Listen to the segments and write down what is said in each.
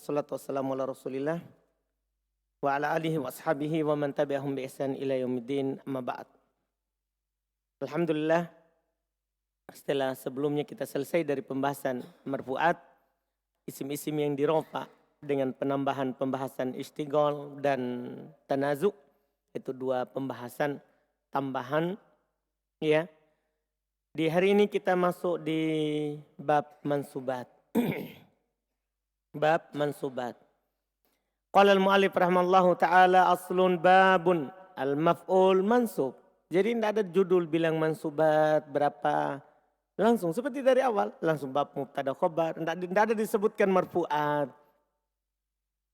wassalatu wassalamu ala rasulillah wa ala alihi wa ashabihi wa man tabi'ahum bi ihsan ila yaumiddin, amma ba'd. Alhamdulillah, setelah sebelumnya kita selesai dari pembahasan marfu'at, isim-isim yang dirofa dengan penambahan pembahasan istighol dan tanazu, itu dua pembahasan tambahan ya. Di hari ini kita masuk di bab mansubat. Bab mansubat. Qala al-mu'allif rahimallahu ta'ala aslun babun al-maf'ul mansub. Jadi tidak ada judul bilang mansubat berapa. Langsung seperti dari awal. Langsung bab mubtada khobar. Tidak ada disebutkan marfu'at.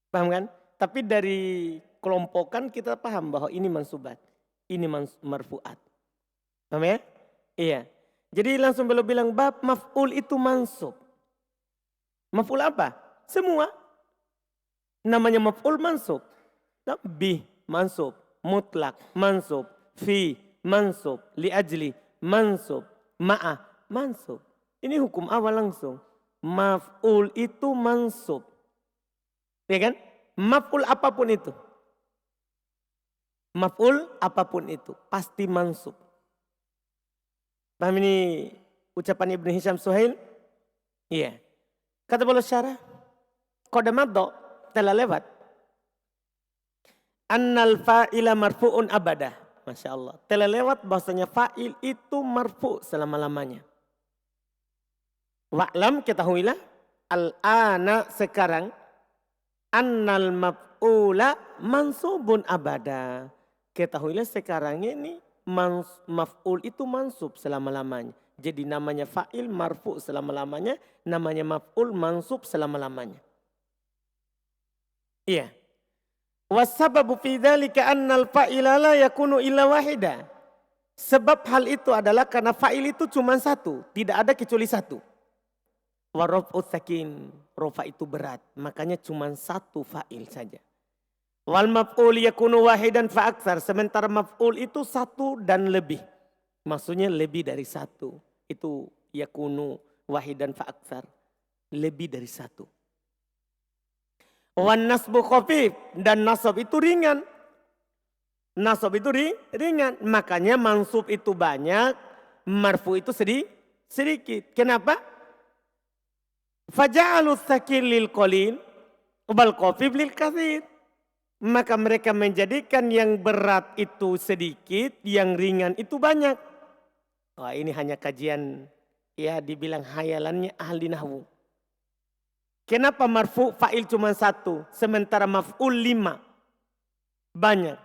Paham kan? Tapi dari kelompokan kita paham bahwa ini mansubat. Ini marfu'at. Paham ya? Iya. Jadi langsung beliau bilang bab maf'ul itu mansub. Maf'ul apa? Semua. Namanya maf'ul mansub. Bi mansub. Mutlak mansub. Fi mansub. Li ajli mansub. Ma'ah mansub. Ini hukum awal langsung. Maf'ul itu mansub. Ya kan? Maf'ul apapun itu. Maf'ul apapun itu. Pasti mansub. Paham ini ucapan Ibnu Hisham Suhail? Iya. Kata beliau syarah. Qad madha telah lewat. Annal fa'ila marfu'un abadah. Masya Allah. Telah lewat bahasanya fa'il itu marfu' selama-lamanya. Wa'lam ketahuilah. Al-ana sekarang. Annal maf'ula mansubun abada. Ketahuilah sekarang ini maf'ul itu mansub selama-lamanya. Jadi namanya fa'il marfu' selama-lamanya. Namanya maf'ul mansub selama-lamanya. Iya. Wasababu fi dzalika annal fa'ila la yakunu illa wahida. Sebab hal itu adalah karena fa'il itu cuma satu. Tidak ada kecuali satu. Wa raf'u sakin. Rafa itu berat. Makanya cuma satu fa'il saja. Wal maf'ul yakunu wahidan fa aktsar. Sementara maf'ul itu satu dan lebih. Maksudnya lebih dari satu. Itu yakunu wahidan fa aktsar. Lebih dari satu. Wan nasbu khafif. Dan nasab itu ringan. Nasab itu ringan. Makanya mansub itu banyak. Marfu itu sedikit. Kenapa? Faja'alu tsakil lil qalil. Wal khafif lil katsir. Maka mereka menjadikan yang berat itu sedikit. Yang ringan itu banyak. Wah, ini hanya kajian ya dibilang hayalannya ahli nahwu. Kenapa marfu fa'il cuma satu sementara maf'ul 5? Banyak.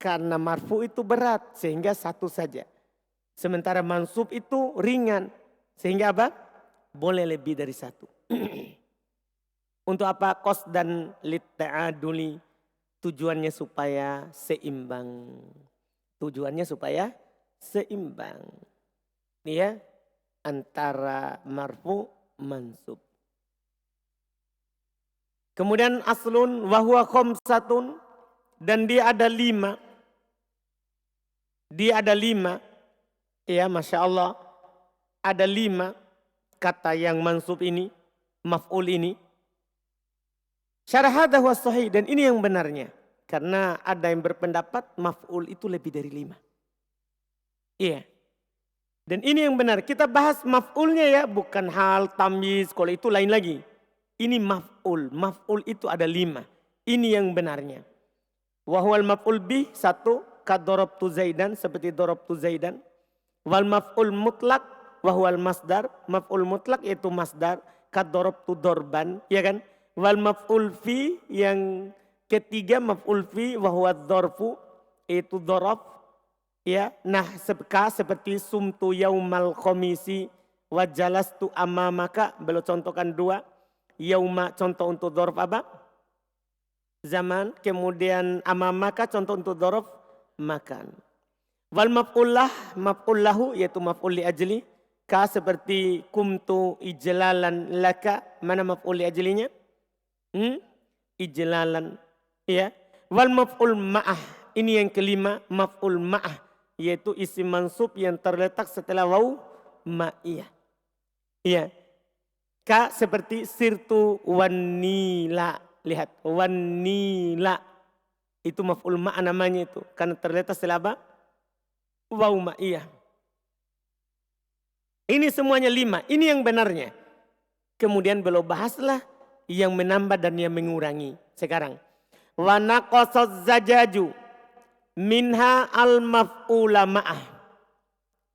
Karena marfu itu berat sehingga satu saja. Sementara mansub itu ringan sehingga apa? Boleh lebih dari satu. Untuk apa? Qasdan litta'aduli. Tujuannya supaya seimbang. Tujuannya supaya seimbang. Ya, antara marfu mansub. Kemudian aslun wahwa khamsatun dan dia ada 5. Dia ada 5. Ya, Masya Allah. Ada 5 kata yang mansub ini, maf'ul ini. Syarah hadza huwa sahih dan ini yang benarnya. Karena ada yang berpendapat maf'ul itu lebih dari 5. Iya. Dan ini yang benar. Kita bahas maf'ulnya ya. Bukan hal tamyiz. Kalau itu lain lagi. Ini maf'ul. Maf'ul itu ada 5. Ini yang benarnya. Wahwal maf'ul bih 1. Kadorobtu zaidan. Seperti dorobtu zaidan. Wal maf'ul mutlak. Wahwal masdar. Maf'ul mutlak yaitu masdar. Kadorobtu dorban. Ya kan? Wal maf'ul fi. Yang ketiga maf'ul fi. Wahwal dorfu. Itu dorob. Ya, nah seperti sumtu yaumal khomisi wa jalastu amamaka. Beliau contohkan 2. Yauma contoh untuk dhorf apa? Zaman. Kemudian amamaka contoh untuk dhorf makan. Wal maf'ullah maf'ullahu yaitu maf'ul li ajli. Ka seperti kumtu ijlalan laka. Mana maf'ul li ajlinya? Ijlalan. Ya. Wal maf'ul ma'ah. Ini yang kelima maf'ul ma'ah. Yaitu isim mansub yang terletak setelah waw ma'iyah. Iya. Ka seperti sirtu wanila. Lihat, wanila. Itu maf'ul ma' namanya itu. Karena terletak setelah apa? Waw ma'iyah. Ini semuanya 5. Ini yang benarnya. Kemudian beliau bahaslah yang menambah dan yang mengurangi. Sekarang. Wa naqasaz zajaju minha al-maf'ula ma'ah.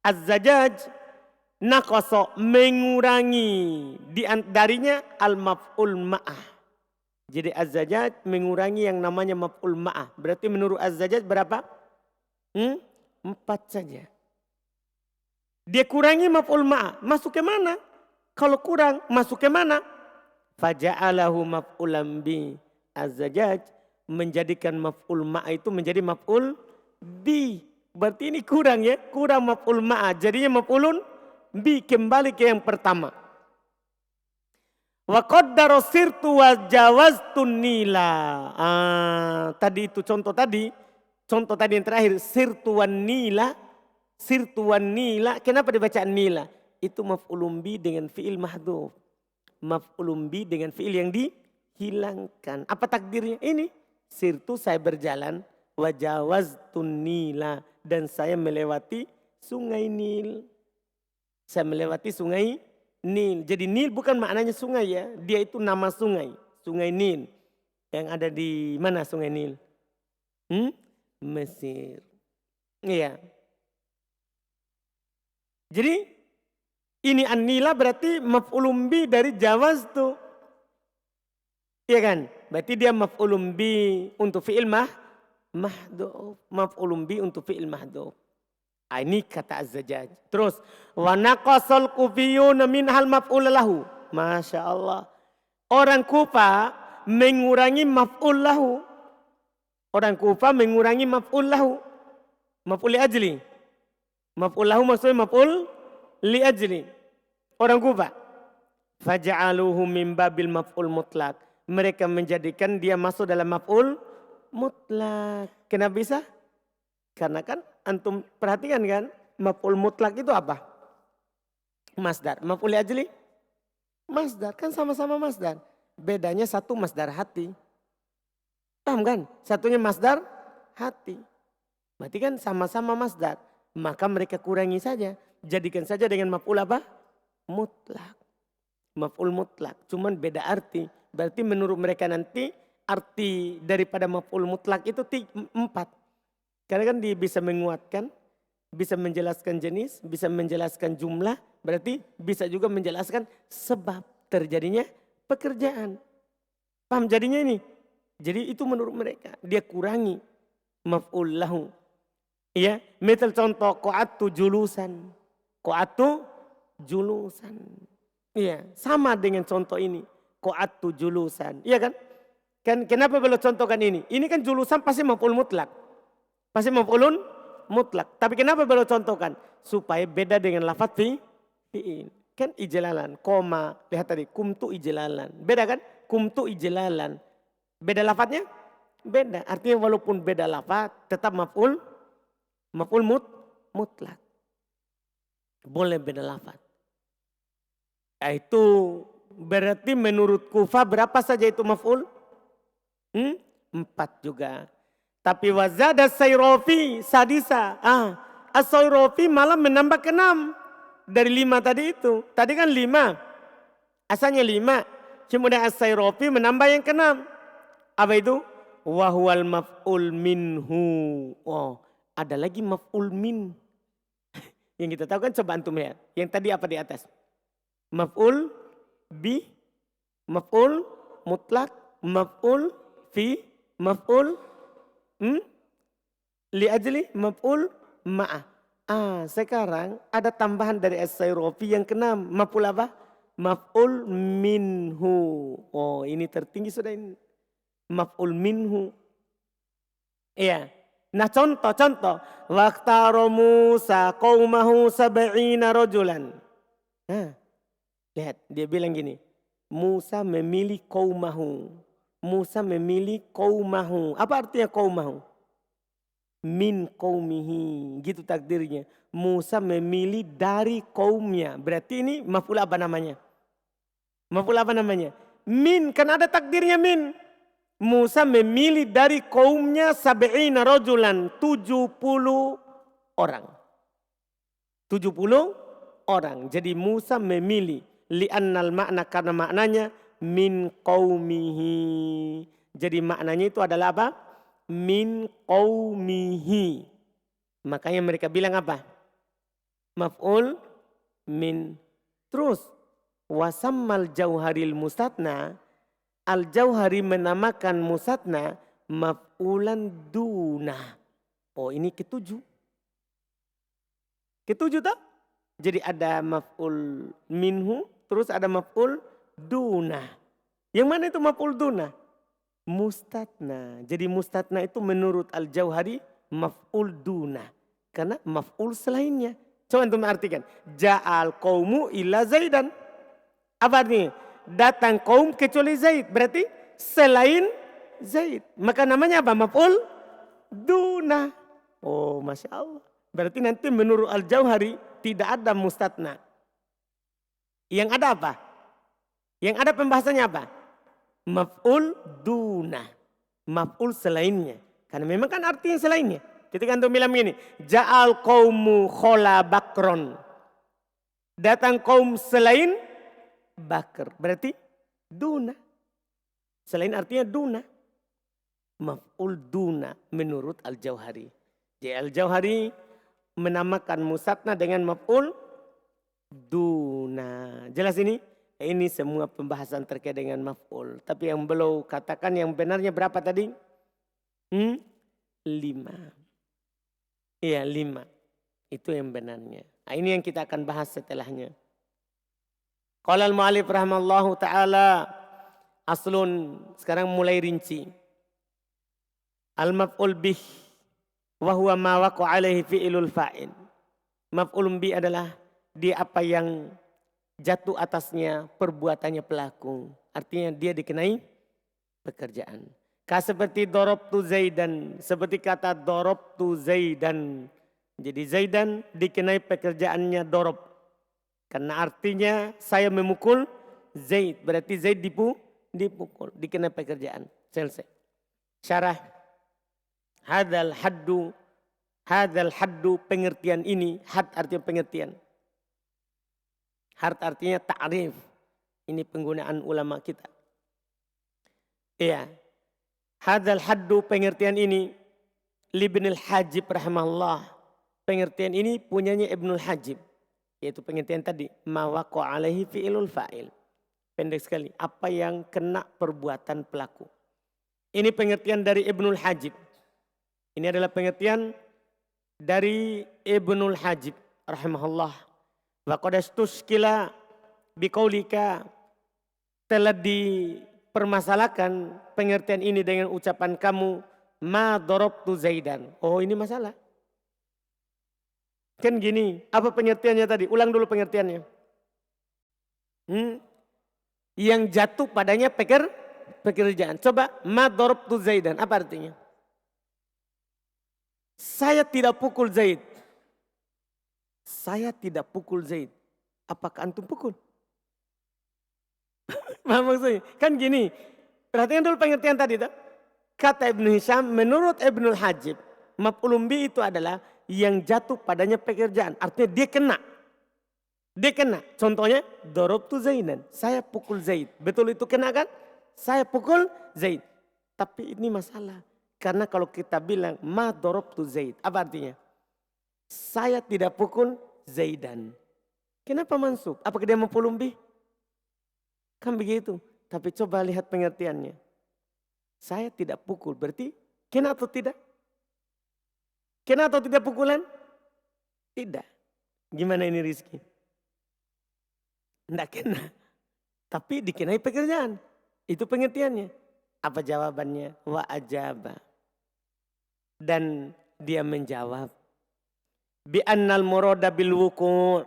Az-zajaj naqasa mengurangi darinya al-maf'ul ma'ah. Jadi az-zajaj mengurangi yang namanya maf'ul ma'ah. Berarti menurut az-zajaj berapa? 4 saja. Dia kurangi maf'ul ma'ah. Masuk ke mana? Kalau kurang masuk ke mana? Faja'alahu maf'ulam bi. Az-zajaj menjadikan maf'ul ma'ah itu menjadi maf'ul bi. Berarti ini kurang ya. Kurang maf'ul ma'ah. Jadinya maf'ulun bi. Kembali ke yang pertama. Wa qaddara sirtu wa jawaztun nila. Tadi itu contoh tadi yang terakhir sirtu wan nila. Sirtu wan nila. Kenapa dibaca nila? Itu maf'ulun bi dengan fi'il mahdhuf. Maf'ulun bi dengan fi'il yang dihilangkan. Apa takdirnya? Ini sirtu saya berjalan wa jawaztun nila dan saya melewati sungai Nil. Saya melewati sungai Nil. Jadi Nil bukan maknanya sungai ya. Dia itu nama sungai. Sungai Nil. Yang ada di mana sungai Nil? Mesir. Iya. Jadi ini an-nila berarti maf'ulun bi dari jawaztu. Iya kan? Berarti dia maf'ulun bi untuk fi'il mahdhuf. Maf'ulun bi untuk fi'il mahdhuf. Ini kata az-zajaj. Terus wa naqasal kufiyun minhal maf'ul lahu. Masya Allah. Orang Kufa mengurangi maf'ul lahu. Orang Kufa mengurangi maf'ul lahu. Maf'ul li ajli. Maf'ul lahu maksudnya maf'ul li ajli. Orang Kufa. Faja'aluhu min babil maf'ul mutlak. Mereka menjadikan dia masuk dalam maf'ul mutlak. Kenapa bisa? Karena kan antum perhatikan kan, maf'ul mutlak itu apa? Masdar. Maf'ul li ajli? Masdar. Kan sama-sama masdar. Bedanya satu masdar hati. Paham kan? Satunya masdar hati. Berarti kan sama-sama masdar. Maka mereka kurangi saja. Jadikan saja dengan maf'ul apa? Mutlak. Maf'ul mutlak. Cuman beda arti. Berarti menurut mereka nanti arti daripada maf'ul mutlak itu 4. Karena kan dia bisa menguatkan, bisa menjelaskan jenis, bisa menjelaskan jumlah. Berarti bisa juga menjelaskan sebab terjadinya pekerjaan. Paham jadinya ini? Jadi itu menurut mereka. Dia kurangi maf'ul lahu. Iya, misal contoh qa'atu julusan. Qa'atu julusan. Iya, sama dengan contoh ini. Qa'atu julusan. Iya kan? Kenapa beliau contohkan ini? Ini kan julusan pasti maf'ul mutlak. Pasti maf'ulun mutlak. Tapi kenapa beliau contohkan? Supaya beda dengan lafaz fi'il. Kan ijlalan, koma. Lihat tadi, kumtu ijlalan. Beda kan? Kumtu ijlalan. Beda lafaznya? Beda. Artinya walaupun beda lafaz, tetap maf'ul mutlak. Boleh beda lafaz. Itu berarti menurut Kufa berapa saja itu maf'ul? 4 juga. Tapi wazada sayrofi sadisa. As-sayrofi malah menambah ke 6. Dari 5 tadi itu. Tadi kan 5. Asalnya 5. Kemudian as-sayrofi menambah yang ke 6. Apa itu? Wahual maf'ul minhu. Oh, ada lagi maf'ul min. Yang kita tahu kan coba antum lihat. Yang tadi apa di atas? Maf'ul bi, maf'ul mutlak, maf'ul fi, maf'ul li ajli, maf'ul ma'ah. Sekarang ada tambahan dari as-sayrofi yang ke-6. Maf'ul apa? Maf'ul minhu. Oh, ini tertinggi sudah ini. Maf'ul minhu. Iya. Nah contoh. Waqtara Musa qaumahu sab'ina rajulan. Lihat, dia bilang gini. Musa memilih qaumahu. Musa memilih qaumahu. Apa artinya qaumahu? Min qaumihi. Gitu takdirnya. Musa memilih dari kaumnya. Berarti ini maf'ul apa namanya? Maf'ul apa namanya? Min, kan ada takdirnya min. Musa memilih dari kaumnya sab'ina rajulan, 70 orang. 70 orang. Jadi Musa memilih li'annal makna karena maknanya min qaumihi. Jadi maknanya itu adalah apa? Min qaumihi. Makanya mereka bilang apa? Maf'ul min. Terus wasammal jauharil mustatna. Al-Jauhari menamakan musatna maf'ulan duna. Oh ini ketujuh. Ketujuh tak? Jadi ada maf'ul minhu, terus ada maf'ul duna. Yang mana itu maf'ul duna? Mustatna. Jadi mustatna itu menurut Al-Jauhari maf'ul duna. Karena maf'ul selainnya. Coba untuk mengartikan. Ja'al qaumu illa zaidan. Apa artinya? Datang kaum kecuali Zaid. Berarti selain Zaid. Maka namanya apa? Maf'ul duna. Oh Masya Allah. Berarti nanti menurut Al-Jauhari tidak ada mustatna. Yang ada apa? Yang ada pembahasannya apa? Maf'ul duna. Maf'ul selainnya. Karena memang kan artinya selainnya. Ketika antum bilang begini. Ja'al qaumu khola bakron. Datang kaum selain Bakar. Berarti duna. Selain artinya duna. Maf'ul duna menurut Al-Jauhari. Jadi Al-Jauhari menamakan musatna dengan maf'ul duna. Jelas ini? Ini semua pembahasan terkait dengan maf'ul. Tapi yang belum katakan yang benarnya berapa tadi? 5. Iya 5. Itu yang benarnya. Nah, ini yang kita akan bahas setelahnya. Qala al-mu'allif rahimallahu ta'ala aslun, sekarang mulai rinci. Al-maf'ul bih wa huwa ma waqa'a alaihi fi'ilul fa'il. Maf'ul bih adalah dia apa yang jatuh atasnya perbuatannya pelaku. Artinya dia dikenai pekerjaan. Seperti darabtu Zaidan, seperti kata darabtu Zaidan. Jadi Zaidan dikenai pekerjaannya darab. Karena artinya saya memukul Zaid. Berarti Zaid dipukul. Dikenai pekerjaan. Selesai. Syarah. Hadal haddu pengertian ini. Had artinya pengertian. Had artinya ta'rif. Ini penggunaan ulama kita. Iya. Hadal haddu pengertian ini. Libnil Hajib rahimahullah. Pengertian ini punyanya Ibnul Hajib. Yaitu pengertian tadi. Ma waqa'a alaihi fi'ilul fa'il. Pendek sekali. Apa yang kena perbuatan pelaku. Ini pengertian dari Ibnul Hajib. Ini adalah pengertian dari Ibnul Hajib. Rahimahullah. Wa qadastuskila biqaulika. Telah dipermasalahkan pengertian ini dengan ucapan kamu. Ma darabtu Zaidan. Oh ini masalah. Kan gini, apa pengertiannya tadi? Ulang dulu pengertiannya. Yang jatuh padanya pekerjaan. Coba, ma darabtu Zaidan. Apa artinya? Saya tidak pukul Zaid. Saya tidak pukul Zaid. Apakah antum pukul? Maksudnya, kan gini. Perhatikan dulu pengertian tadi. Kata Ibnu Hisham, menurut Ibnul Hajib, maf'ul bih itu adalah yang jatuh padanya pekerjaan. Artinya dia kena. Dia kena. Contohnya, darabtu Zaidan. Saya pukul Zaid. Betul itu kena kan? Saya pukul Zaid. Tapi ini masalah. Karena kalau kita bilang, ma darabtu Zaid. Apa artinya? Saya tidak pukul Zaidan. Kenapa mansub? Apakah dia maf'ul bih? Kan begitu. Tapi coba lihat pengertiannya. Saya tidak pukul. Berarti kena atau tidak? Kena atau tidak pukulan? Tidak. Gimana ini Rizki? Tidak kena. Tapi dikenai pekerjaan. Itu pengertiannya. Apa jawabannya? Wa ajaba. Dan dia menjawab. Bi annal murada bil wuku'.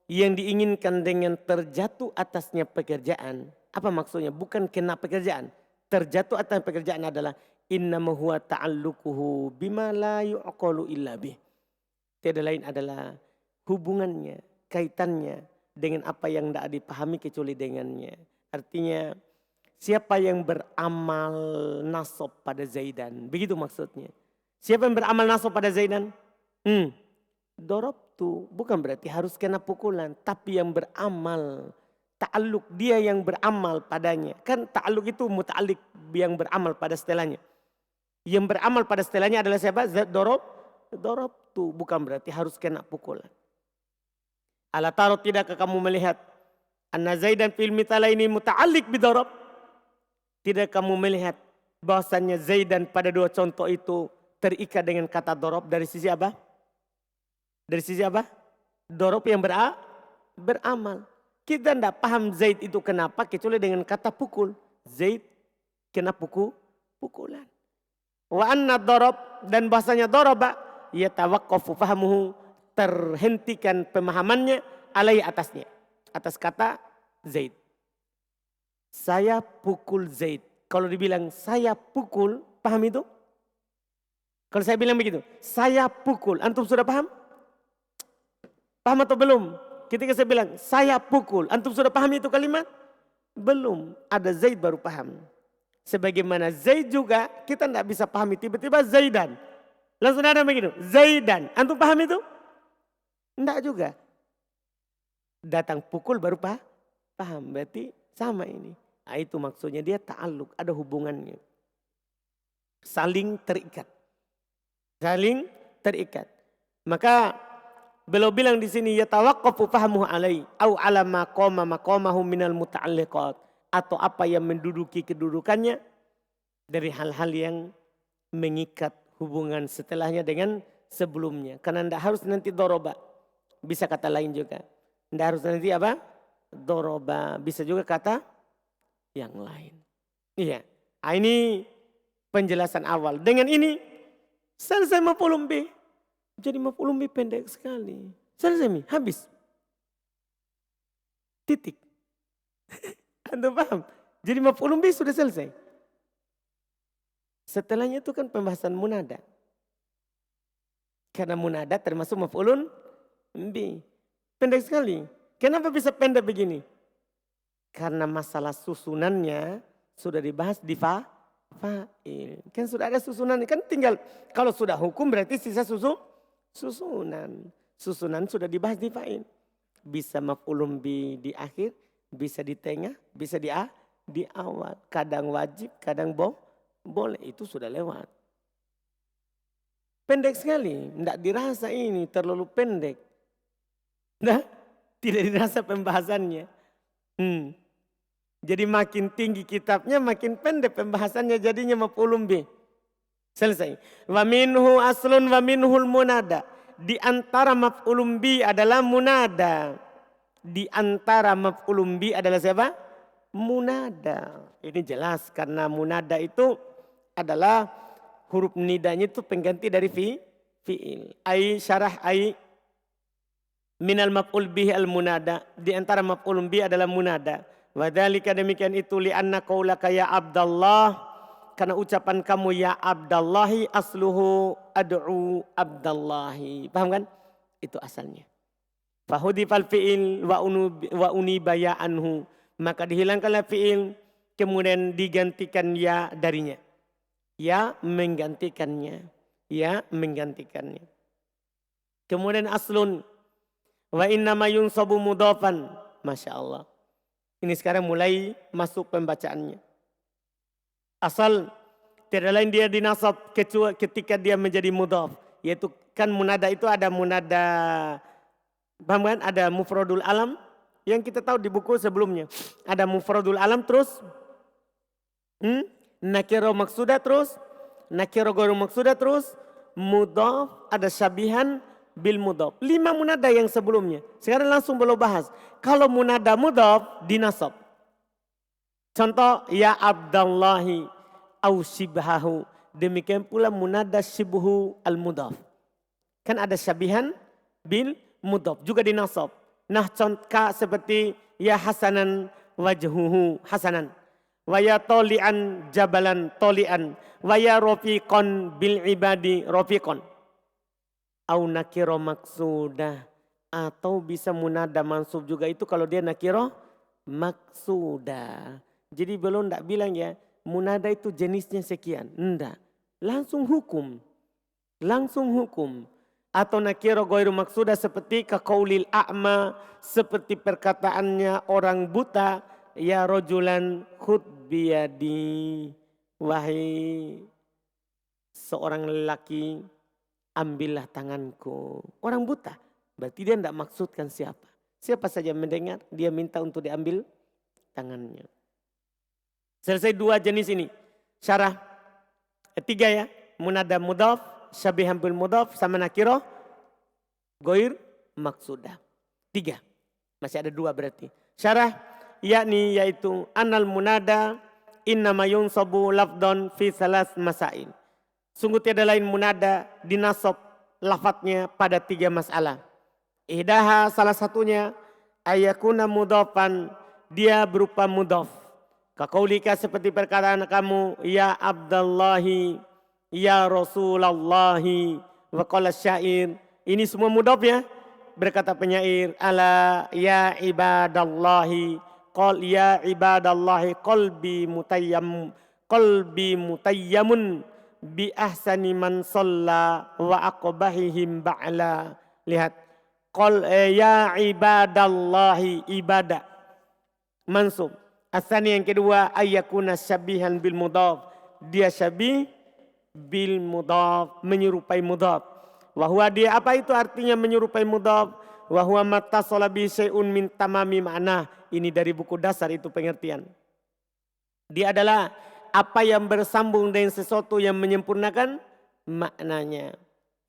Yang diinginkan dengan terjatuh atasnya pekerjaan. Apa maksudnya? Bukan kena pekerjaan. Terjatuh atas pekerjaan adalah innama huwa ta'alluquhu bima la yu'qalu illa bih. Tiada lain adalah hubungannya, kaitannya dengan apa yang tidak dipahami kecuali dengannya. Artinya siapa yang beramal nasab pada Zaidan. Begitu maksudnya. Siapa yang beramal nasab pada Zaidan? Dorobtu. Bukan berarti harus kena pukulan. Tapi yang beramal. Ta'aluk dia yang beramal padanya. Kan ta'aluk itu muta'alik yang beramal pada setelahnya. Yang beramal pada setelahnya adalah siapa? Dorobtu. Bukan berarti harus kena pukulan. Ala taro tidakkah kamu melihat? Anna Zaidan fil mithala ini muta'alik bidorob. Tidak kamu melihat bahwasannya Zaidan pada dua contoh itu terikat dengan kata dorob dari sisi apa? Dari sisi apa? Dorob yang beramal. Kita tidak paham Zaid itu kenapa kecuali dengan kata pukul. Zaid kena pukulan. Wa anna dorob dan bahasanya doroba yatawaqqafu fahamuhu terhentikan pemahamannya alai atasnya. Atas kata Zaid. Saya pukul Zaid. Kalau dibilang saya pukul, paham itu? Kalau saya bilang begitu, saya pukul. Antum sudah paham? Paham atau belum? Ketika saya bilang saya pukul, antum sudah paham itu kalimat? Belum. Ada Zaid baru paham. Sebagaimana Zaid juga kita tidak bisa pahami. Tiba-tiba Zaidan. Langsung ada begitu. Zaidan. Antum paham itu? Tidak juga. Datang pukul baru paham. Berarti sama ini. Nah, itu maksudnya dia ta'aluk. Ada hubungannya. Saling terikat. Saling terikat. Maka beliau bilang di sini yatawaqqafu fahmuhu alai au ala maqamahu minal muta'alliqat atau apa yang menduduki kedudukannya dari hal-hal yang mengikat hubungan setelahnya dengan sebelumnya. Karena tidak harus nanti doroba. Bisa kata lain juga. Tidak harus nanti apa? Doroba. Bisa juga kata yang lain. Iya. Nah, ini penjelasan awal. Dengan ini selesai maf'ulun bih. Jadi maf'ulun bih pendek sekali. Selesai mi, habis. Titik. Anda paham? Jadi maf'ulun bih sudah selesai. Setelahnya itu kan pembahasan munada. Karena munada termasuk maf'ulun bih. Pendek sekali. Kenapa bisa pendek begini? Karena masalah susunannya sudah dibahas di fa'il. Kan sudah ada susunan. Kan tinggal kalau sudah hukum berarti sisa susunan. Susunan sudah dibahas di fa'il. Bisa maf'ulun bi di akhir. Bisa di tengah. Bisa di awal. Kadang wajib. Kadang boleh. Itu sudah lewat. Pendek sekali. Tidak dirasa ini terlalu pendek. Nah, tidak dirasa pembahasannya. Jadi makin tinggi kitabnya makin pendek pembahasannya jadinya maf'ulun bih. Selesai. Wa minhu aslun wa minhul munada. Di antara maf'ulun bih adalah munada. Di antara maf'ulun bih adalah siapa? Munada. Ini jelas karena munada itu adalah huruf nidanya itu pengganti dari fi'il. Ai syarah ai minal maf'ul bih al munada. Di antara maf'ulun bih adalah munada. Wadhalika demikian itu li'anna qaulaka ya Abdallah. Karena ucapan kamu ya Abdallahi asluhu ad'u Abdallahi. Paham kan? Itu asalnya. Fahudifal fi'il wa uniba ya anhu. Maka dihilangkanlah fi'il. Kemudian digantikan ya darinya. Ya menggantikannya. Ya menggantikannya. Kemudian aslun. Wa innama yunsabu mudhafan. Masya Allah. Ini sekarang mulai masuk pembacaannya. Asal tidak lain dia dinasab kecuali ketika dia menjadi mudhaf. Yaitu kan munada itu ada munada. Paham kan? Ada mufradul alam. Yang kita tahu di buku sebelumnya. Ada mufradul alam terus. Nakiro maksudah terus. Nakiro goru maksudah terus. Mudhaf ada syabihan bil mudhaf. 5 munada yang sebelumnya. Sekarang langsung belum bahas. Kalau munada mudhaf dinasab. Contoh ya Abdallahi au shibhahu. Demikian pula munada shibhu al mudhaf. Kan ada syabihan bil mudhaf juga dinasab. Nah contoh seperti ya hasanan wajhuhu hasanan. Wa ya tolian jabalan tolian. Wa ya rafiqan bil ibadi rafiqan. Au nakiro maksudah. Atau bisa munada mansub juga itu kalau dia nakiro maksuda. Jadi belum tidak bilang ya munada itu jenisnya sekian. Enggak. Langsung hukum. Langsung hukum. Atau nakiro ghairu maksuda seperti kaqaulil a'ma. Seperti perkataannya orang buta. Ya rojulan khud biyadi. Wahai seorang lelaki, ambillah tanganku. Orang buta. Berarti dia tidak maksudkan siapa. Siapa saja mendengar, dia minta untuk diambil tangannya. Selesai dua jenis ini. Syarah. Tiga ya. Munada mudhaf, syabihan bil mudhaf, sama nakiro. Ghair maksudah. Tiga. Masih ada dua berarti. Syarah. Yakni yaitu anal munada innama yunsabu lafdon fi salas masail. Sungguh tiada lain munada dinasab lafadznya pada tiga masalah. Ihdaha salah satunya ayakuna mudhafan, dia berupa mudhaf. Kaqaulika seperti perkataan kamu ya Abdallahi ya Rasulallahi wa qala syair. Ini semua mudhaf ya. Berkata penyair ala ya ibadallahi qal ya ibadallahi qalbi mutayyamun bi ahsani man shalla wa aqbahihim ba'la. Lihat. Qal ya ibadallahi ibadah. Mansub. Asani yang kedua ayyakuna syabihan bil mudhaf. Dia syabih bil mudhaf, menyerupai mudhaf. Wa huwa dia apa itu artinya menyerupai mudhaf? Wa huwa mattasala bi syai'un min tamami ma'na. Ini dari buku dasar itu pengertian. Dia adalah apa yang bersambung dengan sesuatu yang menyempurnakan maknanya.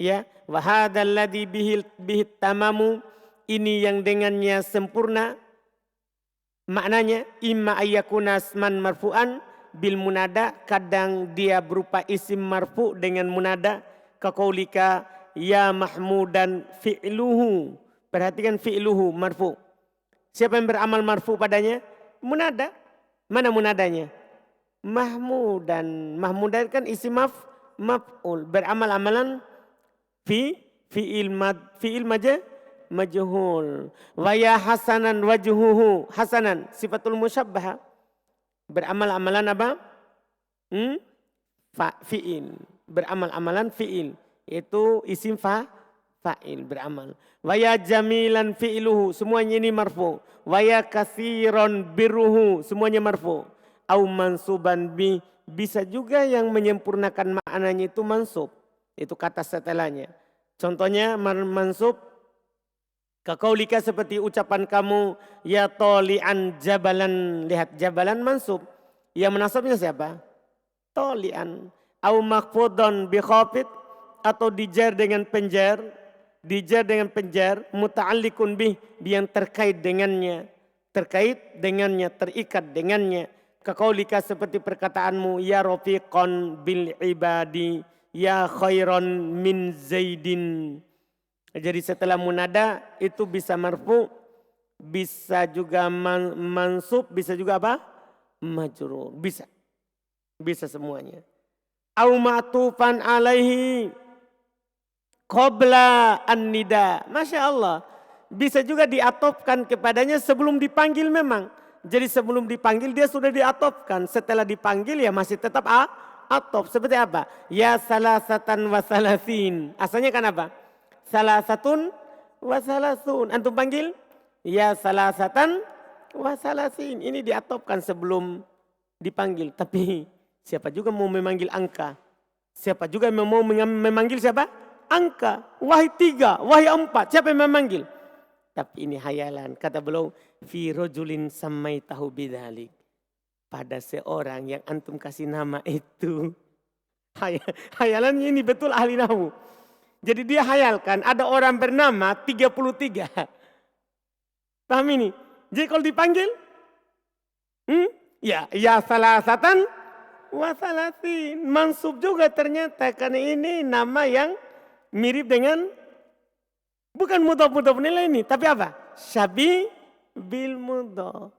Ya, wa hadzal ladzi bihi tamamu, ini yang dengannya sempurna maknanya imma ayyakuna asman marfu'an bil munada, kadang dia berupa isim marfu dengan munada kaqaulika ya mahmudan fi'luhu. Perhatikan fi'luhu marfu. Siapa yang beramal marfu padanya? Munada. Mana munadanya? Mahmudan. Mahmudan kan isim maf'ul. Beramal amalan fi'il majhul. Wa ya hasanan wajhuhu. Hasanan sifatul musyabbah. Beramal amalan apa? Fi'il. Beramal amalan fi'il. Itu isim fa'il beramal. Wa ya jamilan fi'luhu, semuanya ini marfu. Wa ya katsiran birruhu, semuanya marfu. Au mansuban bi, bisa juga yang menyempurnakan maknanya itu mansub. Itu kata setelahnya. Contohnya mansub kaqaulika seperti ucapan kamu ya tolian jabalan. Lihat jabalan mansub. Yang menasabnya siapa? Tolian. Au makhfudun bi khafid, atau dijar dengan penjar. Dijar dengan penjar, muta'alliqun bih, yang terkait dengannya. Terkait dengannya, terikat dengannya. Kaqaulika seperti perkataanmu, ya rafiqan bil ibadi, ya khairan min zaidin. Jadi setelah munada itu bisa marfu, bisa juga mansub, bisa juga apa? Majrur, bisa. Bisa semuanya. Au ma'tufan alaihi qabla an-nida. Masya Allah. Bisa juga diatofkan kepadanya sebelum dipanggil memang. Jadi sebelum dipanggil dia sudah diatofkan. Setelah dipanggil ya masih tetap atof. Seperti apa? Ya salasatan wa salasin. Asalnya kan apa? Salasatun wa salasun. Antum panggil? Ya salasatan wa salasin. Ini diatofkan sebelum dipanggil. Tapi siapa juga mau memanggil angka? Siapa juga mau memanggil siapa? Angka, wahai 3, wahai 4, siapa yang memanggil? Tapi ini hayalan, kata beliau, fi rajulin sammaitahu bidzalik. Pada seorang yang antum kasih nama itu. Hayalannya ini betul ahli nahwu. Jadi dia hayalkan ada orang bernama 33. Paham ini? Jadi kalau dipanggil, ya salasatan wa salasin. Mansub juga ternyata karena ini nama yang mirip dengan, bukan mudhaf nilai ini, tapi apa? Syabi bil mudhaf.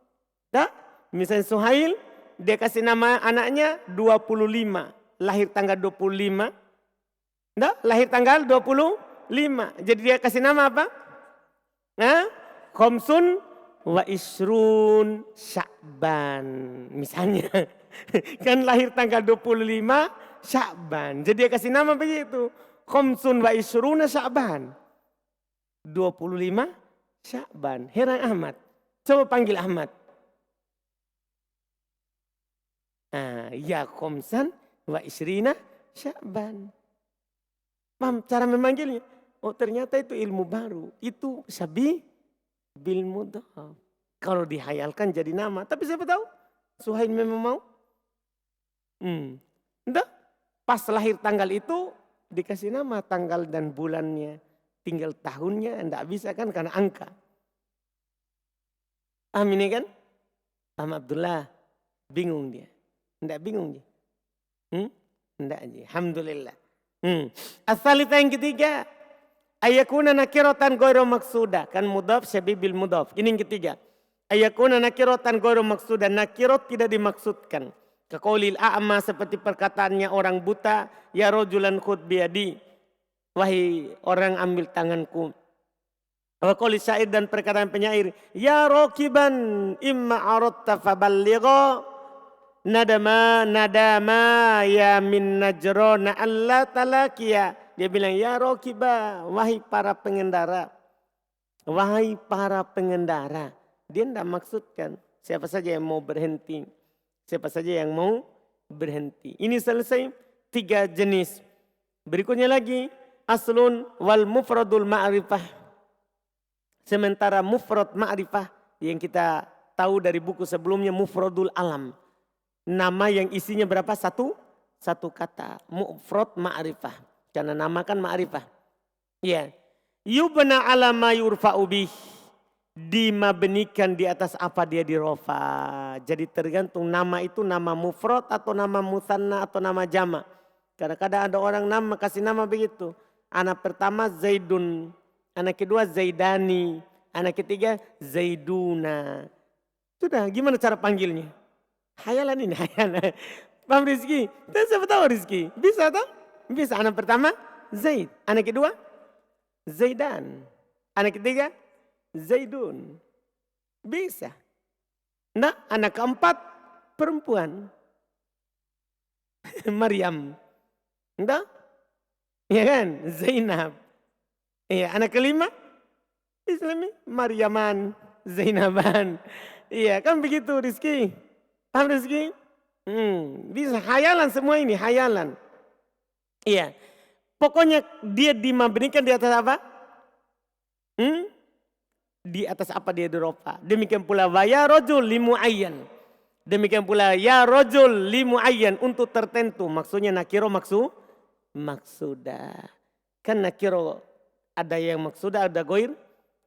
Misalnya Suhail, dia kasih nama anaknya 25. Lahir tanggal 25. Lahir tanggal 25. Jadi dia kasih nama apa? Khamsun wa isrun Sya'ban. Misalnya kan lahir tanggal 25 Sya'ban. Jadi dia kasih nama begitu. Khamsun wa isruna Sya'ban. 25 Sya'ban. Heran Ahmad. Coba panggil Ahmad. Ya khamsan wa isrina Sya'ban. Paham cara memanggilnya? Oh ternyata itu ilmu baru. Itu sabi bil mudhaf. Kalau dihayalkan jadi nama. Tapi siapa tahu Suhail memang mau. Entah. Pas lahir tanggal itu dikasih nama tanggal dan bulannya. Tinggal tahunnya enggak bisa kan karena angka. Paham ini kan? Paham Abdullah? Bingung dia. Enggak bingung dia. Enggak aja. Alhamdulillah. As-salitsah yang ketiga. Ayakuna nakiratan ghairu maksuda. Kan mudhaf syabi bil mudhaf. Ini yang ketiga. Ayakuna nakiratan ghairu maksuda. Nakirat tidak dimaksudkan. Kaqaulil a'ma seperti perkataannya orang buta. Ya rajulan khudh biyadi. Wahai orang ambil tanganku. Wa qauli syair dan perkataan penyair. Ya rakiban imma aradta faballigha. Nadama ya min najrona alla talakiya. Dia bilang ya rakiba. Wahai para pengendara. Wahai para pengendara. Dia tidak maksudkan siapa saja yang mau berhenti. Siapa saja yang mau berhenti. Ini selesai 3 jenis. Berikutnya lagi. Aslun wal mufradul ma'rifah. Sementara mufrad ma'rifah. Yang kita tahu dari buku sebelumnya mufradul alam. Nama yang isinya berapa? Satu kata. Mufrad ma'rifah. Karena nama kan ma'rifah. Ya. Yubna ala ma yurfa'u bih. Dimabnikan di atas apa dia dirofa. Jadi tergantung nama itu nama mufrad atau nama musanna atau nama jama. Kadang-kadang ada orang nama kasih nama begitu. Anak pertama Zaidun. Anak kedua Zaidani. Anak ketiga Zaiduna. Sudah gimana cara panggilnya? Hayalan ini hayalan. Paham Rizki? Dan siapa tahu Rizki? Bisa tak? Bisa. Anak pertama Zaid. Anak kedua Zaidan. Anak ketiga Zaidun. Bisa. Nah, anak keempat perempuan. Maryam. Nah, ya kan? Zainab. Iya, anak kelima Islami Maryaman, Zainaban. Iya, kan begitu Rizki. Paham Rizki? Bisa hayalan semua ini, hayalan. Iya. Pokoknya dia dimabnikan di atas apa? Di atas apa dia dirofa. Demikian pula ya rajul li muayyan. Demikian pula ya rajul li muayyan untuk tertentu. Maksudnya nakiro maksudah. Kan nakiro ada yang maksudah, ada goir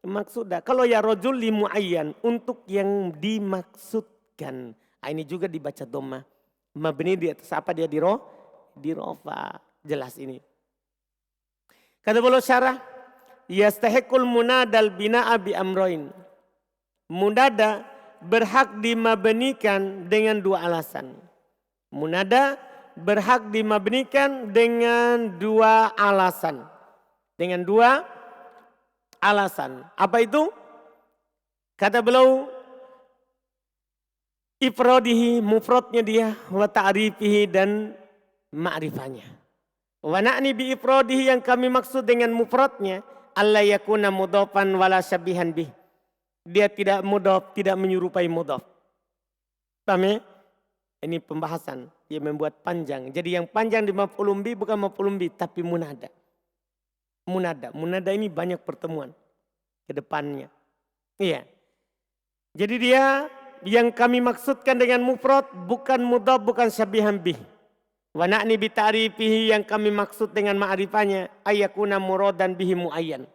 maksudah. Kalau ya rajul li muayyan untuk yang dimaksudkan. Ini juga dibaca dhamma. Mabni di atas apa dia dirofa. Jelas ini. Kata beliau syarah. Yastahiqul munadal bina'a bi amroin. Munada berhak dimabnikan dengan 2 alasan. Munada berhak dimabnikan dengan 2 alasan. Dengan 2 alasan. Apa itu? Kata beliau ifradihi mufradnya dia wa ta'rifihi dan ma'rifahnya. Wa na'ni bi ifradihi yang kami maksud dengan mufradnya alla yakuna mudhafan wala syabihan bih. Dia tidak mudhaf, tidak menyerupai mudhaf. Paham ya? Ini pembahasan yang membuat panjang. Jadi yang panjang di maf'ulun bih bukan maf'ulun bih tapi munada. Munada ini banyak pertemuan ke depannya. Iya. Jadi dia yang kami maksudkan dengan mufrad bukan mudhaf, bukan syabihan bih. Wa na'ni bi ta'rifihi yang kami maksud dengan ma'rifahnya ayakuna muradan bihi muayyan.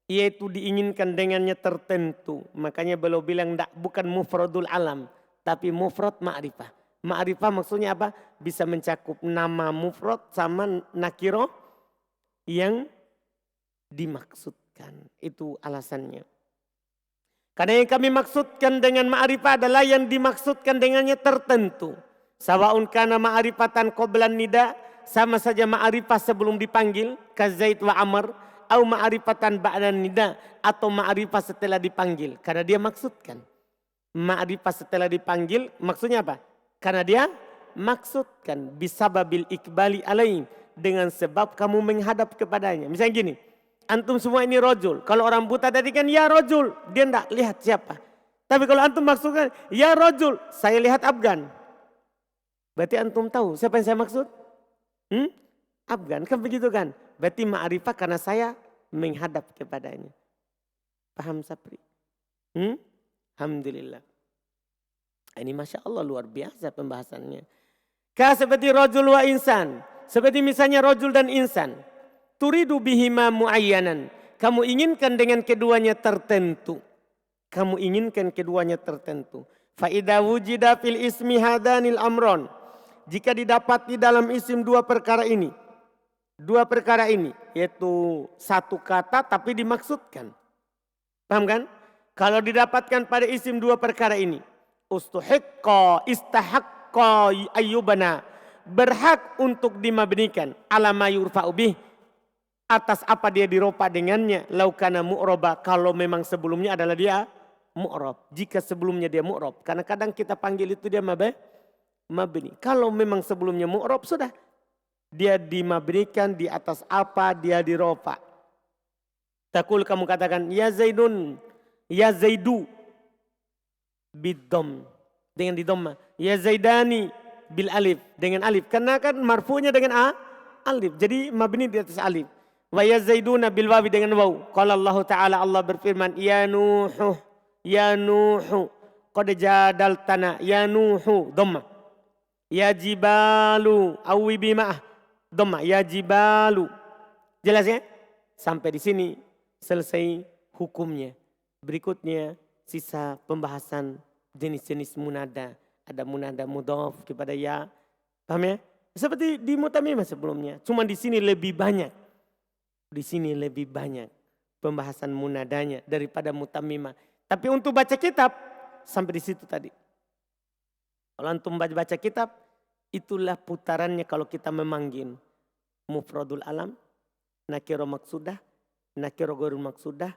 Yaitu diinginkan dengannya tertentu. Makanya beliau bilang bukan mufradul alam tapi mufrad ma'rifah. Ma'rifah maksudnya apa? Bisa mencakup nama mufrad sama nakiro yang dimaksudkan. Itu alasannya. Karena yang kami maksudkan dengan ma'rifah adalah yang dimaksudkan dengannya tertentu. Sawaun kana ma'rifatan qablan nida, sama saja ma'rifah sebelum dipanggil, ka Zaid wa Amr, au ma'rifatan ba'da nida, atau ma'rifah setelah dipanggil. Karena dia maksudkan. Ma'rifah setelah dipanggil maksudnya apa? Karena dia maksudkan bisababil ikbali alaih, dengan sebab kamu menghadap kepadanya. Misalnya gini, antum semua ini rojul. Kalau orang buta tadi kan ya rojul, dia enggak lihat siapa. Tapi kalau antum maksudkan ya rojul, saya lihat Afgan. Berarti antum tahu siapa yang saya maksud? Afgan, kan begitu kan? Berarti ma'rifah karena saya menghadap kepadanya. Paham Sapri? Alhamdulillah. Ini Masya Allah luar biasa pembahasannya. Seperti rojul wa insan. Seperti misalnya rojul dan insan. Turidu bihima muayyanan. Kamu inginkan dengan keduanya tertentu. Kamu inginkan keduanya tertentu. Fa'idha wujida fil ismi hadanil amron. Jika didapati dalam isim dua perkara ini. Dua perkara ini, yaitu satu kata tapi dimaksudkan. Paham kan? Kalau didapatkan pada isim dua perkara ini. Ustuhiqqa, istahaqqa ayyubana. Berhak untuk dimabnikan. Ala ma yurfa'u bih. Atas apa dia diropa dengannya. Laukana mu'roba. Kalau memang sebelumnya adalah dia mu'rob. Jika sebelumnya dia mu'rob. Karena kadang kita panggil itu dia mabni. Kalau memang sebelumnya mu'rob sudah. Dia dimabnikan di atas apa dia dirofa. Takul kamu katakan ya Zaidun, ya Zaidu bidom dengan didhamma, ya Zaidani bil alif dengan alif. Karena kan marfu'nya dengan alif. Jadi mabni di atas alif. Wa ya Zaiduna bil wawi dengan waw. Qala Allah Ta'ala, Allah berfirman, ya Nuhu, ya Nuhu qad jadaltana, ya Nuhu dhamma. Ya Jibalu awi bima'ah dhamma, ya Jibalu. Jelas ya? Sampai di sini selesai hukumnya. Berikutnya sisa pembahasan jenis-jenis munada. Ada munada mudhaf kepada ya. Paham ya? Seperti di mutamimah sebelumnya. Cuma di sini lebih banyak. Di sini lebih banyak pembahasan munadanya daripada mutamimah. Tapi untuk baca kitab sampai di situ tadi. Kalau antum baca kitab, itulah putarannya kalau kita memanggil. Mufradul alam, nakiro maksudah, nakiro ghairul maksudah,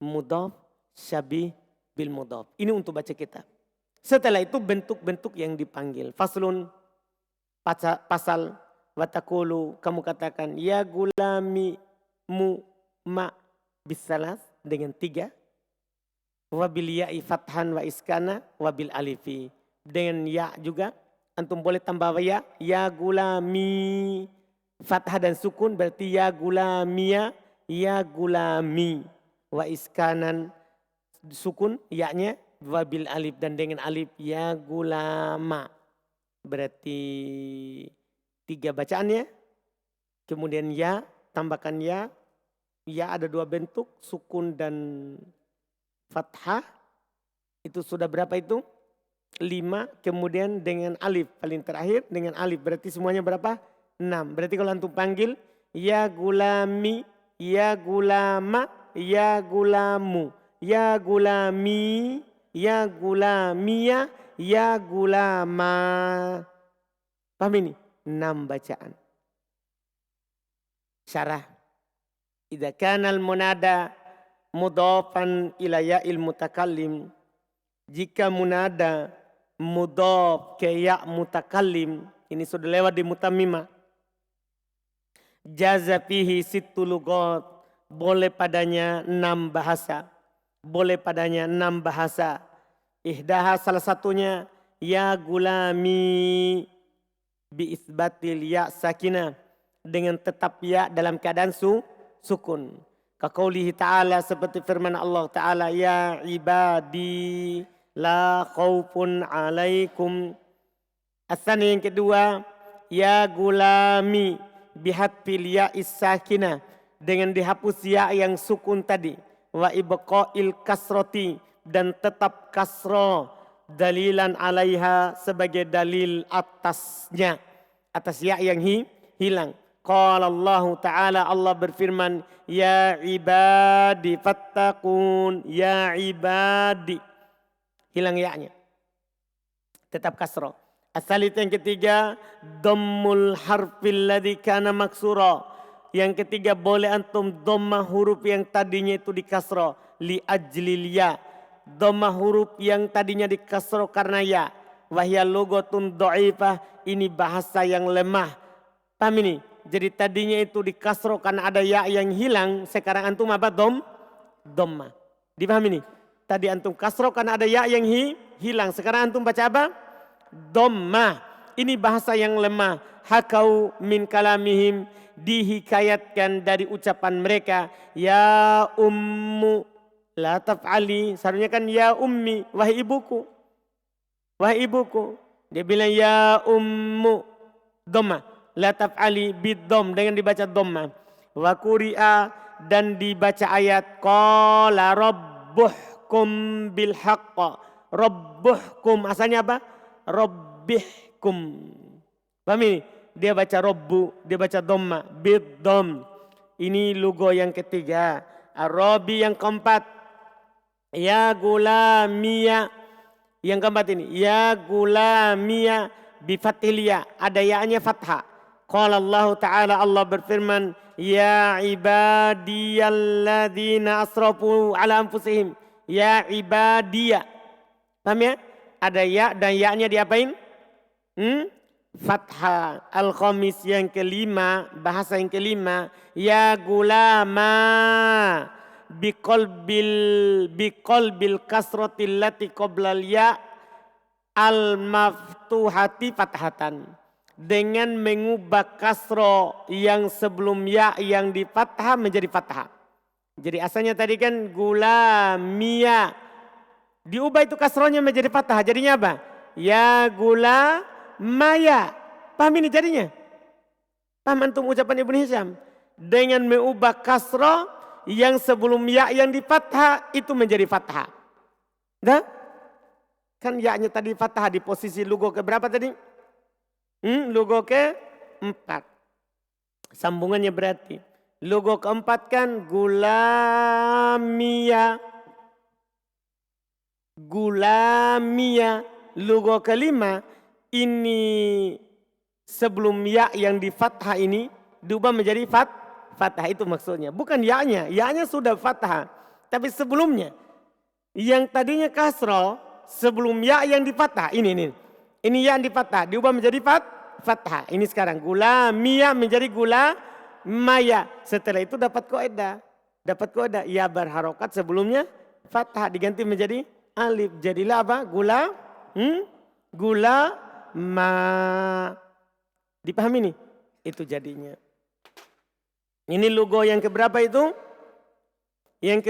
mudhaf, syabih, bil mudhaf. Ini untuk baca kitab. Setelah itu bentuk-bentuk yang dipanggil. Faslun, pasal, watakulu, kamu katakan, ya gulami mu ma bisalas dengan 3. Wabil ya'i fathan wa iskana wabil alifi. Dengan ya juga, antum boleh tambah ya gulami. Fathah dan sukun berarti ya gulamia, ya gulami. Wa iskanan sukun, ya-nya, wabil alif dan dengan alif ya gulama. Berarti 3 bacaannya. Kemudian ya, tambahkan ya. Ya ada 2 bentuk, sukun dan fathah. Itu sudah berapa itu? 5, kemudian dengan alif paling terakhir dengan alif berarti semuanya berapa? 6. Berarti kalau antum panggil ya gulami, ya gulama, ya gulamu, ya gulami, ya gulamia, ya gulama. Paham ini? 6 bacaan. Syarah. Idza kana al-munada mudhafan ila ya'il mutakallim. Jika munada mudhaf ke ya mutakallim, ini sudah lewat di mutamimah. Jaza fihi sittu lugat, boleh padanya 6 bahasa. Boleh padanya 6 bahasa. Ihdaha salah satunya ya gulami bi isbatil ya sakinah, dengan tetap ya dalam keadaan sukun. Kaqaulihi ta'ala, seperti firman Allah Ta'ala, ya ibadi la khaufun alaikum. Asani yang kedua, ya gulami bihatfil ya is-sakinah, dengan dihapus ya yang sukun tadi. Wa ibqa'il kasroti, dan tetap kasro, dalilan alaiha, sebagai dalil atasnya, atas ya yang hilang. Qala Allah Ta'ala, Allah berfirman, ya ibadi fattaqun, ya ibadi. Hilang ya-nya. Tetap kasro. Asal itu yang ketiga, dhammul harfil ladzi kana maksura, Yang ketiga boleh antum dhammah huruf yang tadinya itu di kasroh. Li ajlil ya. Dhammah huruf yang tadinya di kasroh karena ya. Wahya lughatun dha'ifah. Ini bahasa yang lemah. Paham ini? Jadi tadinya itu di kasroh karena ada ya yang hilang. Sekarang antum apa? Dhammah. Dipahami ini? Tadi antum kasroh karena ada ya yang hilang. Sekarang antum baca apa? Dhammah. Ini bahasa yang lemah. Hakau min kalamihim. Dihikayatkan dari ucapan mereka. Ya ummu la taf'ali. Seharusnya kan ya ummi. Wahai ibuku. Wahai ibuku. Dia bilang ya ummu. Dhammah. La taf'ali bid-dham. Dengan dibaca dhammah. Wa kuri'a. Dan dibaca ayat. Qala rabbuhkum bil haqqa. Rabbuhkum. Asalnya apa? Rabbihkum. Paham ini? Dia baca robbu, dia baca dhamma, bid-dham. Ini logo yang ketiga. Arabi yang keempat. Ya gulamia. Yang keempat ini. Ya gulamia bifathilya. Ada ya-nya fathah. Qala Allah Ta'ala, Allah berfirman. Ya ibadiyalladzina asrafu ala anfusihim. Ya ibadiyah. Paham ya? Ada ya dan ya-nya diapain? Fathah. Al-Khamis yang kelima, bahasa yang kelima. Ya gulama biqalbil kasratil lati qoblal ya al-maftuhati fathatan. Dengan mengubah kasro yang sebelum ya yang di fathah menjadi fathah. Jadi asalnya tadi kan gulamia. Diubah itu kasronya menjadi fathah. Jadinya apa? Ya gula maya. Paham ini jadinya? Paham antum ucapan Ibnu Hisham? Dengan mengubah kasroh yang sebelum ya yang di fathah itu menjadi fathah. Dah? Kan ya-nya tadi fathah di posisi logo ke berapa tadi? Logo ke 4. Sambungannya berarti. Logo keempat kan gulamia. Gulamia. Logo kelima. Ini sebelum ya yang di fathah ini diubah menjadi fathah, itu maksudnya. Bukan ya-nya, ya-nya sudah fathah. Tapi sebelumnya yang tadinya kasroh sebelum ya yang di fathah ini ya yang di fathah diubah menjadi fathah. Ini sekarang gula mia menjadi gula maya. Setelah itu dapat kaidah. Ya berharokat sebelumnya fathah diganti menjadi alif. Jadilah apa? Gula ma. Dipahami nih? Itu jadinya. Ini logo yang keberapa itu? Yang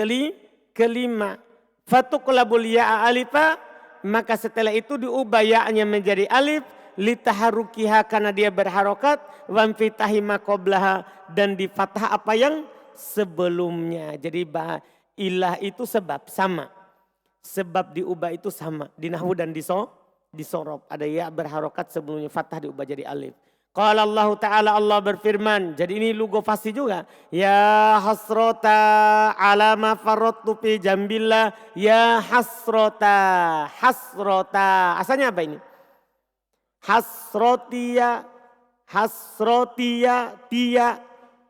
kelima. Fatuqlabul ya'a alifa. Maka setelah itu diubah ya-nya menjadi alif. Litaharukiha karena dia berharokat. Wamfitahi maqoblaha. Dan di fathah apa yang sebelumnya. Jadi ilah itu sebab sama. Sebab diubah itu sama. Di nahwu dan di sorob. Ada ya berharokat sebelumnya fathah diubah jadi alif. Qala Allah Ta'ala, Allah berfirman. Jadi ini logo fasih juga. Ya hasrota ala ma farrattu fi jambillah. Ya hasrota. Hasrota. Asalnya apa ini? Hasrotia. Hasrotia. Tia.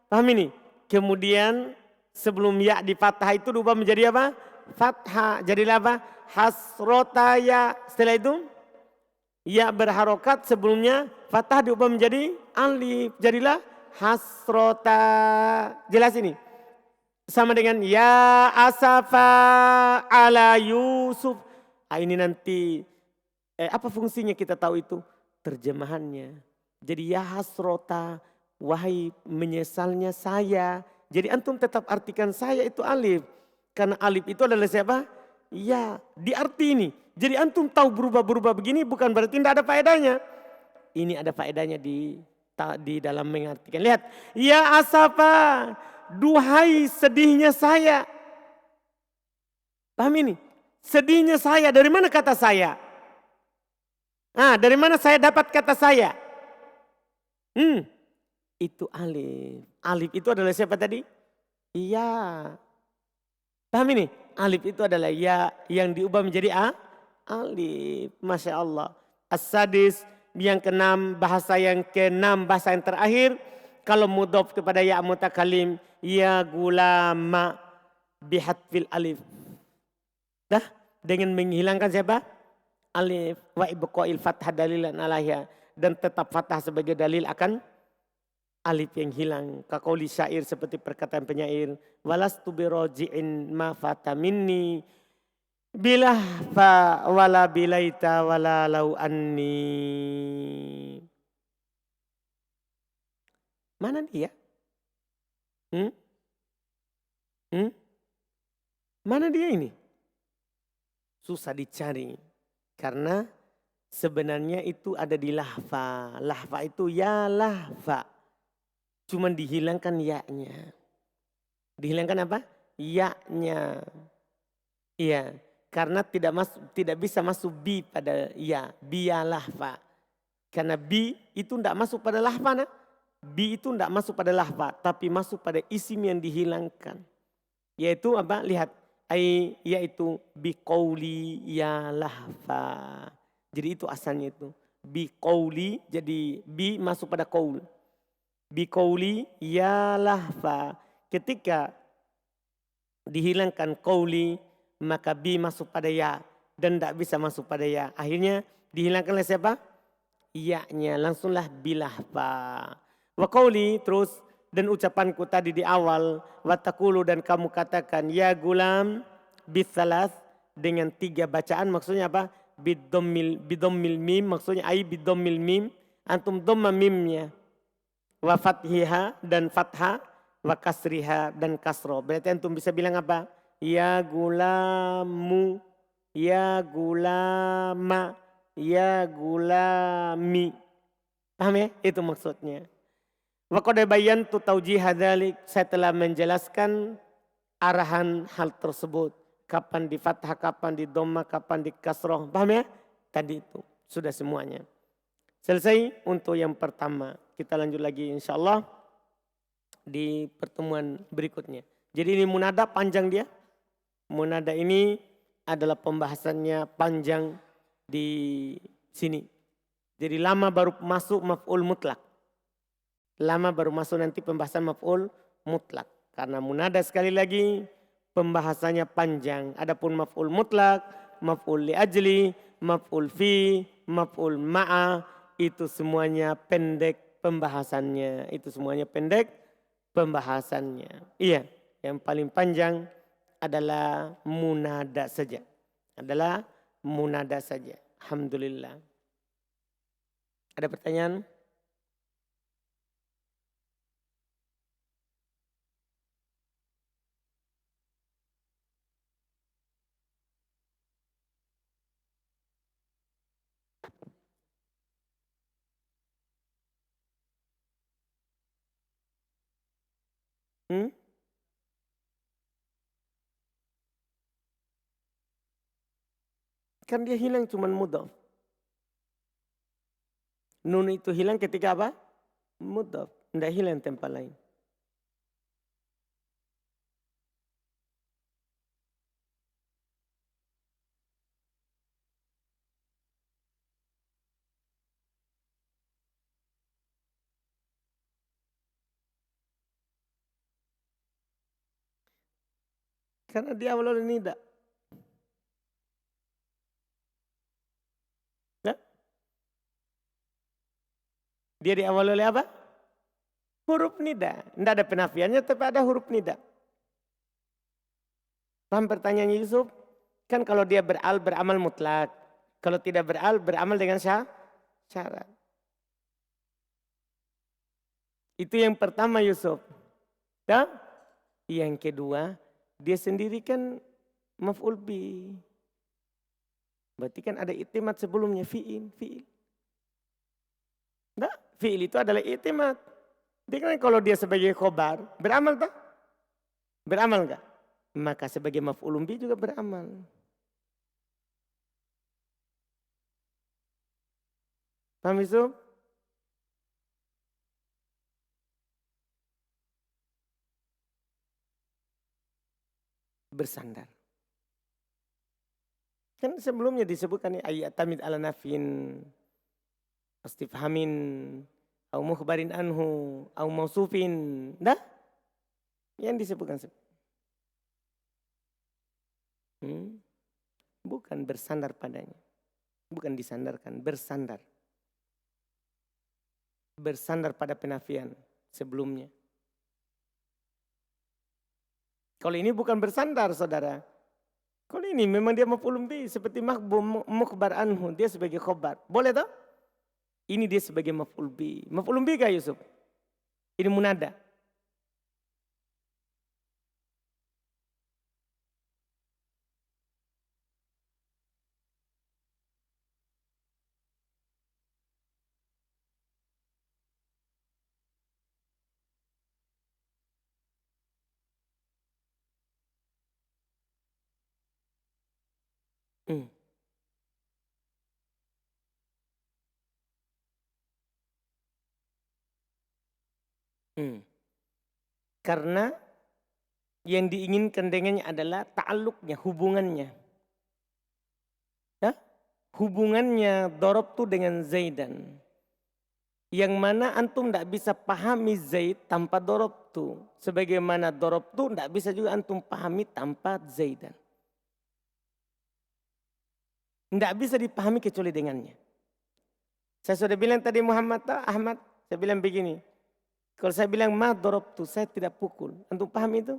Paham ini? Kemudian sebelum ya di fathah itu diubah menjadi apa? Fathah. Jadilah apa? Hasrotaya. Setelah itu ya berharokat sebelumnya fathah diubah menjadi alif. Jadilah hasrota. Jelas ini? Sama dengan ya asafa ala Yusuf. Ini nanti apa fungsinya kita tahu itu? Terjemahannya. Jadi ya hasrota. Wahai menyesalnya saya. Jadi antum tetap artikan saya itu alif. Karena alif itu adalah siapa? Ya, di arti ini. Jadi antum tahu berubah-berubah begini bukan berarti tidak ada faedahnya. Ini ada faedahnya di dalam mengartikan. Lihat. Ya asafa. Duhai sedihnya saya. Paham ini? Sedihnya saya. Dari mana kata saya? Dari mana saya dapat kata saya? Itu alif. Alif itu adalah siapa tadi? Iya. Paham ini? Alif itu adalah ya yang diubah menjadi alif. Masya Allah. As-sadis yang keenam, bahasa yang keenam, bahasa yang terakhir. Kalau mudhof kepada ya mutakalim, ya gulama bihatfil alif. Dah, dengan menghilangkan siapa? Alif wa ibqa'il fathah dalilan alaiha, dan tetap fathah sebagai dalil akan alif yang hilang. Kaqauli syair, seperti perkataan penyair, walastu biroji'in ma fata minni bilah fa wala bilaita wala lau anni. Mana dia? Hmm? Hmm? Mana dia ini? Susah dicari. Karena sebenarnya itu ada di lahfa. Lahfa itu ya lahfa. Cuman dihilangkan ya-nya. Dihilangkan apa? Ya-nya. Iya. Karena tidak bisa masuk bi pada ya. Biya lahfa. Karena bi itu tidak masuk pada lahfa. Nah. Bi itu tidak masuk pada lahfa. Tapi masuk pada isim yang dihilangkan. Yaitu apa? Lihat. Yaitu biqauli ya lahfa. Jadi itu asalnya itu. Biqauli, jadi bi masuk pada qaul. Biqauli ya lahfa. Ketika dihilangkan qauli, maka bi masuk pada ya. Dan tidak bisa masuk pada ya. Akhirnya dihilangkan oleh siapa? Ya-nya. Langsunglah bilahfa. Wa qauli terus. Dan ucapanku tadi di awal, watakulu, dan kamu katakan ya gulam bisalas, dengan 3 bacaan, maksudnya apa? Bidommil mim, maksudnya bidommil mim, antum domma mimnya, wa fathiha, dan fathah, wa kasriha, dan kasro. Berarti antum bisa bilang apa? Ya gulamu, ya gulama, ya gulami. Paham ya? Itu maksudnya. Wa qad bayantu taujihah dzalik, saya telah menjelaskan arahan hal tersebut. Kapan di fathah, kapan di dhamma, kapan di kasroh. Paham ya? Tadi itu sudah semuanya. Selesai untuk yang pertama. Kita lanjut lagi insyaallah di pertemuan berikutnya. Jadi ini munada panjang dia. Munada ini adalah pembahasannya panjang di sini. Jadi lama baru masuk maf'ul mutlak. Lama baru masuk nanti pembahasan maf'ul mutlak. Karena munada sekali lagi pembahasannya panjang. Adapun maf'ul mutlak, maf'ul li ajli, maf'ul fi, maf'ul ma'a, itu semuanya pendek pembahasannya. Itu semuanya pendek pembahasannya. Iya, yang paling panjang adalah munada saja. Adalah munada saja. Alhamdulillah. Ada pertanyaan? Hmm? Kan dia hilang cuman mudhaf. Nun itu hilang ketika apa? Mudhaf. Tidak hilang tempat lain. Karena dia awal oleh nida. Ya? Dia diawali oleh apa? Huruf nida. Tidak ada penafiannya tapi ada huruf nida. Paham pertanyaan Yusuf? Kan kalau dia beramal mutlak. Kalau tidak beramal dengan syarat. Itu yang pertama Yusuf. Dan yang kedua, dia sendiri kan maf'ul bi. Berarti kan ada i'timad sebelumnya fi'il. Nah, fi'il itu adalah i'timad. Dia kan kalau dia sebagai khobar, beramal tak? Beramal enggak? Maka sebagai maf'ulun bi juga beramal. Paham Yusuf? Bersandar. Kan sebelumnya disebutkan ayat tamid ala nafin, istifhamin, au mukhbarin anhu, au mausufin. Dah? Yang disebutkan. Bukan bersandar padanya. Bukan disandarkan, bersandar. Bersandar pada penafian sebelumnya. Kalau ini bukan bersandar, saudara. Kalau ini memang dia maf'ulun bih, seperti mukhbar anhu, dia sebagai khobar. Boleh tak? Ini dia sebagai maf'ul bih. Maf'ulun bih kah Yusuf? Ini munada. Hmm. Karena yang diinginkan dengannya adalah ta'alluqnya, hubungannya. Ya? Hubungannya darabtu dengan Zaidan. Yang mana antum tidak bisa pahami Zaid tanpa darabtu. Sebagaimana darabtu tidak bisa juga antum pahami tanpa Zaidan. Tidak bisa dipahami kecuali dengannya. Saya sudah bilang tadi Muhammad, Ahmad, saya bilang begini. Kalau saya bilang ma darabtu, saya tidak pukul. Antum paham itu?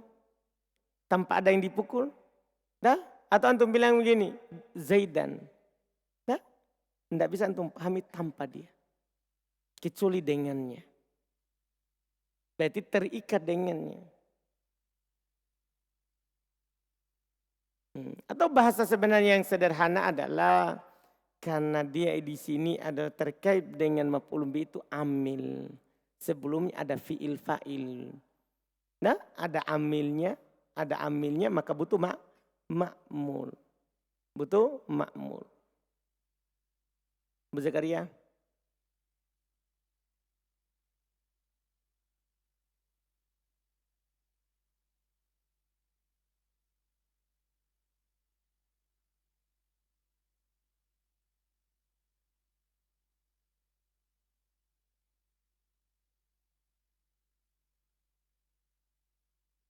Tanpa ada yang dipukul? Dah? Atau antum bilang begini, Zaidan. Dah? Tidak bisa antum pahami tanpa dia. Kecuali dengannya. Berarti terikat dengannya. Atau bahasa sebenarnya yang sederhana adalah karena dia di sini ada terkait dengan maf'ul bih itu amil. Sebelumnya ada fi'il fa'il. Nah, ada amilnya maka butuh ma'mul. Butuh ma'mul. Bu Zakaria.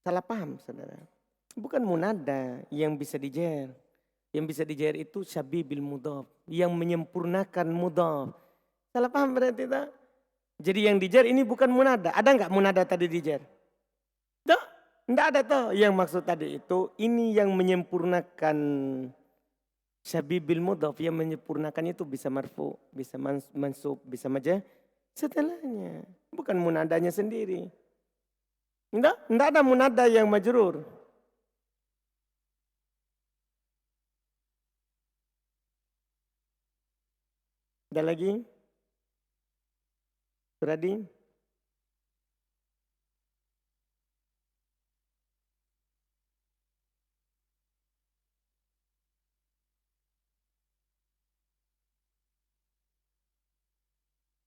Salah paham saudara. Bukan munada yang bisa dijer. Yang bisa dijer itu syabibil mudhaf. Yang menyempurnakan mudhaf. Salah paham berarti tak? Jadi yang dijer ini bukan munada. Ada enggak munada tadi dijer? Tidak ada toh. Yang maksud tadi itu ini yang menyempurnakan syabibil mudhaf. Yang menyempurnakan itu bisa marfu, bisa mansub, bisa majah. Setelahnya. Bukan munadanya sendiri. Tidak ada munada yang majrur. Ada lagi? Suradi?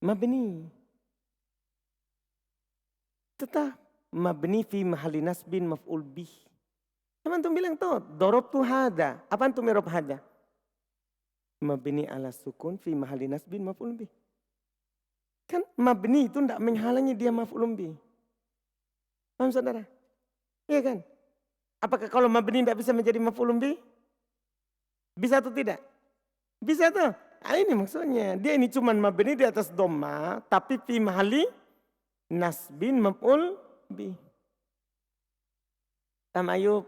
Mabni. Tetap mabni fi mahalli nasbin maf'ul bih. Apa antum bilang tuh? Darabtu hada. Apa antum irob hada? Mabni ala sukun fi mahalli nasbin maf'ul bih. Kan mabni itu tidak menghalangi dia maf'ul bih. Paham saudara? Iya kan? Apakah kalau mabni tidak bisa menjadi maf'ul bih? Bisa atau tidak? Bisa tuh. Nah, ini maksudnya. Dia ini cuma mabni di atas dhamma, tapi fi mahalli nasbin maf'ul bih. Paham Ayub?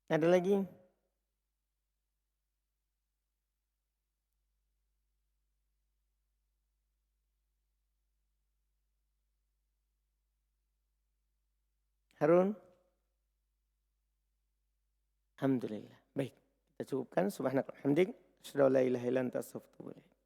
Ada lagi? Harun? Alhamdulillah. Baik, kita cukupkan. Subhanallah. Alhamdulillah. Asyhadu an la ilaha illa anta astaghfiruka wa atubu ilaik.